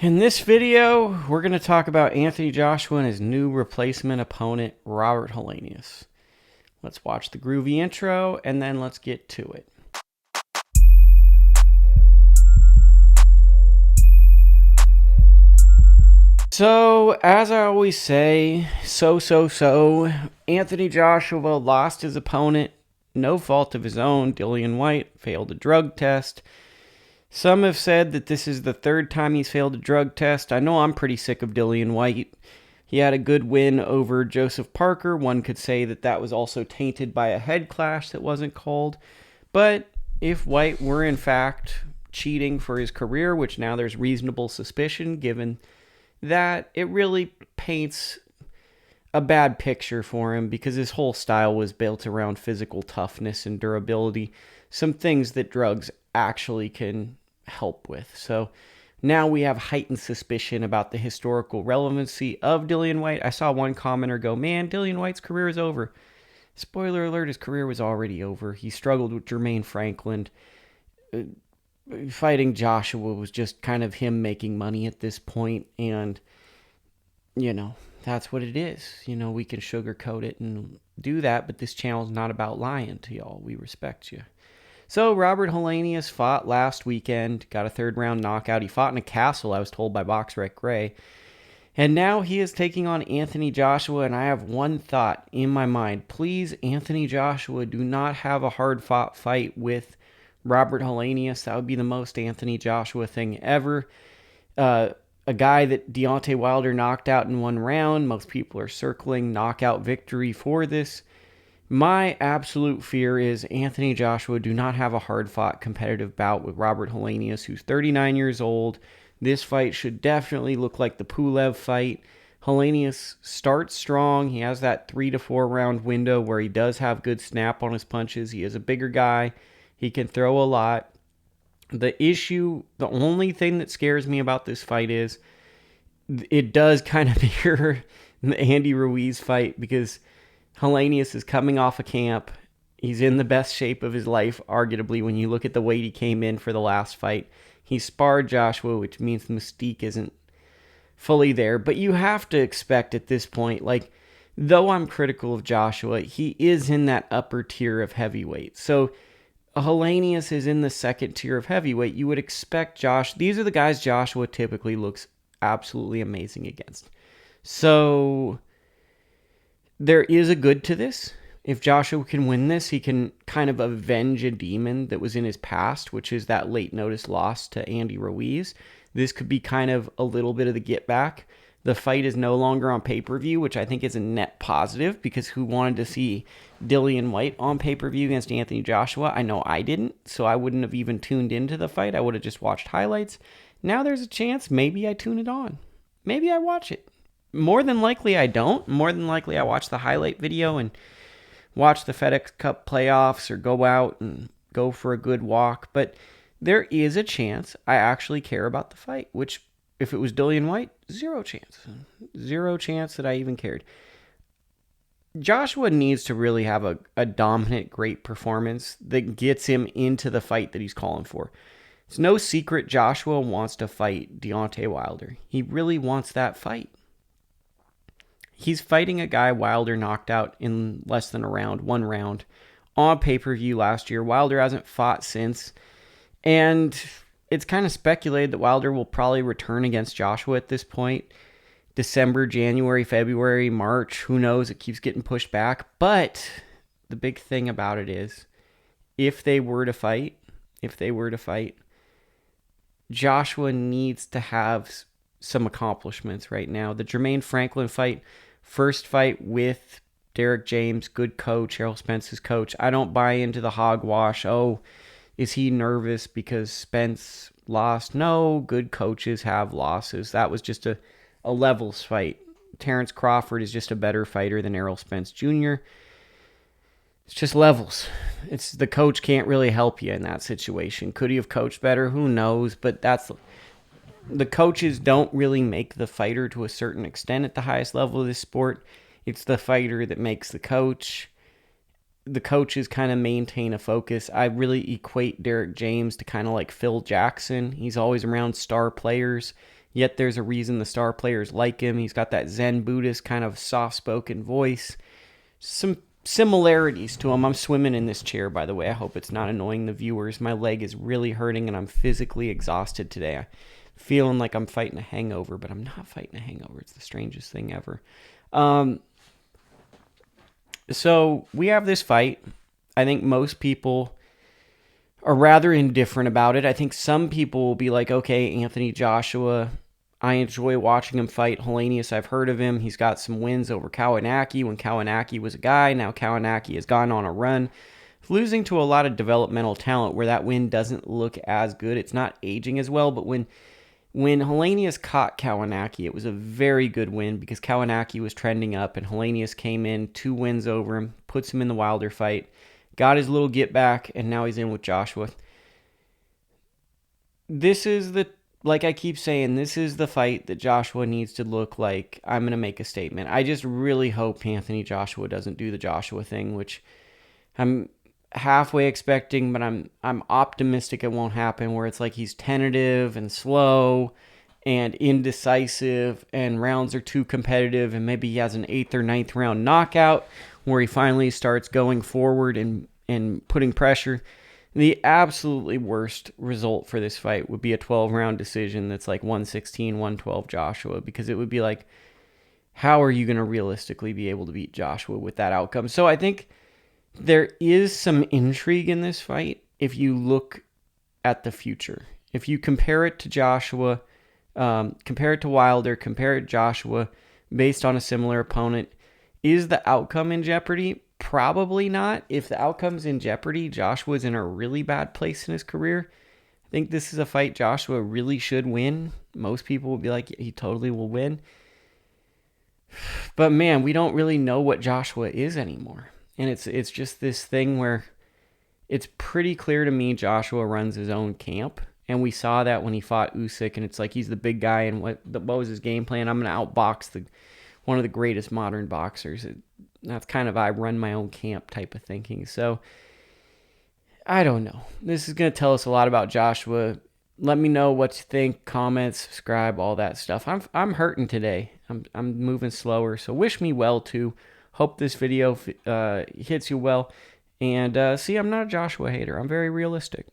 In this video, we're going to talk about Anthony Joshua and his new replacement opponent, Robert Helenius. Let's watch the groovy intro, and then let's get to it. So, as I always say, Anthony Joshua lost his opponent, no fault of his own. Dillian Whyte failed a drug test. Some have said that this is the third time he's failed a drug test. I know I'm pretty sick of Dillian Whyte. He had a good win over Joseph Parker. One could say that that was also tainted by a head clash that wasn't called. But if Whyte were in fact cheating for his career, which now there's reasonable suspicion given that, it really paints a bad picture for him because his whole style was built around physical toughness and durability, some things that drugs actually can help with. So now we have heightened suspicion about the historical relevancy of Dillian Whyte. I saw one commenter go, "Man, Dillian Whyte's career is over." Spoiler alert, his career was already over. He struggled with Jermaine Franklin. Fighting Joshua was just kind of him making money at this point, and that's what it is. We can sugarcoat it and do that, but this channel is not about lying to y'all. We respect you. So Robert Helenius fought last weekend, got a third-round knockout. He fought in a castle, I was told by BoxRec Gray. And now he is taking on Anthony Joshua, and I have one thought in my mind. Please, Anthony Joshua, do not have a hard-fought fight with Robert Helenius. That would be the most Anthony Joshua thing ever. A guy that Deontay Wilder knocked out in one round. Most people are circling knockout victory for this. My absolute fear is Anthony Joshua do not have a hard-fought competitive bout with Robert Helenius, who's 39 years old. This fight should definitely look like the Pulev fight. Helenius starts strong. He has that 3 to 4 round window where he does have good snap on his punches. He is a bigger guy. He can throw a lot. The only thing that scares me about this fight is it does kind of mirror the Andy Ruiz fight because Helenius is coming off a camp. He's in the best shape of his life, arguably, when you look at the weight he came in for the last fight. He sparred Joshua, which means the mystique isn't fully there. But you have to expect at this point, though I'm critical of Joshua, he is in that upper tier of heavyweight. So Helenius is in the second tier of heavyweight. You would expect these are the guys Joshua typically looks absolutely amazing against. So there is a good to this. If Joshua can win this, he can kind of avenge a demon that was in his past, which is that late notice loss to Andy Ruiz. This could be kind of a little bit of the get back. The fight is no longer on pay-per-view, which I think is a net positive because who wanted to see Dillian Whyte on pay-per-view against Anthony Joshua? I know I didn't, so I wouldn't have even tuned into the fight. I would have just watched highlights. Now there's a chance maybe I tune it on. Maybe I watch it. More than likely I don't. More than likely I watch the highlight video and watch the FedEx Cup playoffs or go out and go for a good walk. But there is a chance I actually care about the fight, which if it was Dillian Whyte, zero chance. Zero chance that I even cared. Joshua needs to really have a dominant, great performance that gets him into the fight that he's calling for. It's no secret Joshua wants to fight Deontay Wilder. He really wants that fight. He's fighting a guy Wilder knocked out in less than one round, on pay-per-view last year. Wilder hasn't fought since, and it's kind of speculated that Wilder will probably return against Joshua at this point. December, January, February, March, who knows? It keeps getting pushed back. But the big thing about it is, if they were to fight, Joshua needs to have some accomplishments right now. The Jermaine Franklin fight, first fight with Derek James, good coach, Errol Spence's coach. I don't buy into the hogwash. Oh, is he nervous because Spence lost? No, good coaches have losses. That was just a levels fight. Terrence Crawford is just a better fighter than Errol Spence Jr. It's just levels. The coach can't really help you in that situation. Could he have coached better? Who knows? But the coaches don't really make the fighter to a certain extent at the highest level of this sport. It's the fighter that makes the coach. The coaches kind of maintain a focus. I really equate Derek James to kind of like Phil Jackson. He's always around star players. yet there's a reason the star players like him. He's got that Zen Buddhist kind of soft-spoken voice. Some similarities to him. I'm swimming in this chair, by the way. I hope it's not annoying the viewers. My leg is really hurting and I'm physically exhausted today. I'm feeling like I'm fighting a hangover, but I'm not fighting a hangover. It's the strangest thing ever. So we have this fight. I think most people are rather indifferent about it. I think some people will be like, okay, Anthony Joshua, I enjoy watching him fight. Helenius, I've heard of him. He's got some wins over Kownacki when Kownacki was a guy. Now Kownacki has gone on a run, losing to a lot of developmental talent where that win doesn't look as good. It's not aging as well, but when Helenius caught Kownacki, it was a very good win because Kownacki was trending up and Helenius came in 2 wins over him, puts him in the Wilder fight, got his little get back, and now he's in with Joshua. This is like I keep saying, this is the fight that Joshua needs to look like, I'm going to make a statement. I just really hope Anthony Joshua doesn't do the Joshua thing, which I'm halfway expecting, but I'm optimistic it won't happen, where it's like he's tentative and slow and indecisive and rounds are too competitive and maybe he has an 8th or 9th round knockout where he finally starts going forward and putting pressure. The absolutely worst result for this fight would be a 12-round decision that's like 116, 112 Joshua, because it would be like, how are you going to realistically be able to beat Joshua with that outcome? So I think there is some intrigue in this fight if you look at the future. If you compare it to Joshua, compare it to Wilder, compare it to Joshua based on a similar opponent, is the outcome in jeopardy? Probably not. If the outcome's in jeopardy, Joshua's in a really bad place in his career. I think this is a fight Joshua really should win. Most people will be like, he totally will win. But man, we don't really know what Joshua is anymore. And it's just this thing where it's pretty clear to me Joshua runs his own camp. And we saw that when he fought Usyk, and it's like he's the big guy, and what was his game plan? I'm going to outbox one of the greatest modern boxers. That's kind of I run my own camp type of thinking. So I don't know. This is going to tell us a lot about Joshua. Let me know what you think. Comments, subscribe, all that stuff. I'm hurting today. I'm moving slower. So wish me well too. Hope this video hits you well. And see, I'm not a Joshua hater. I'm very realistic.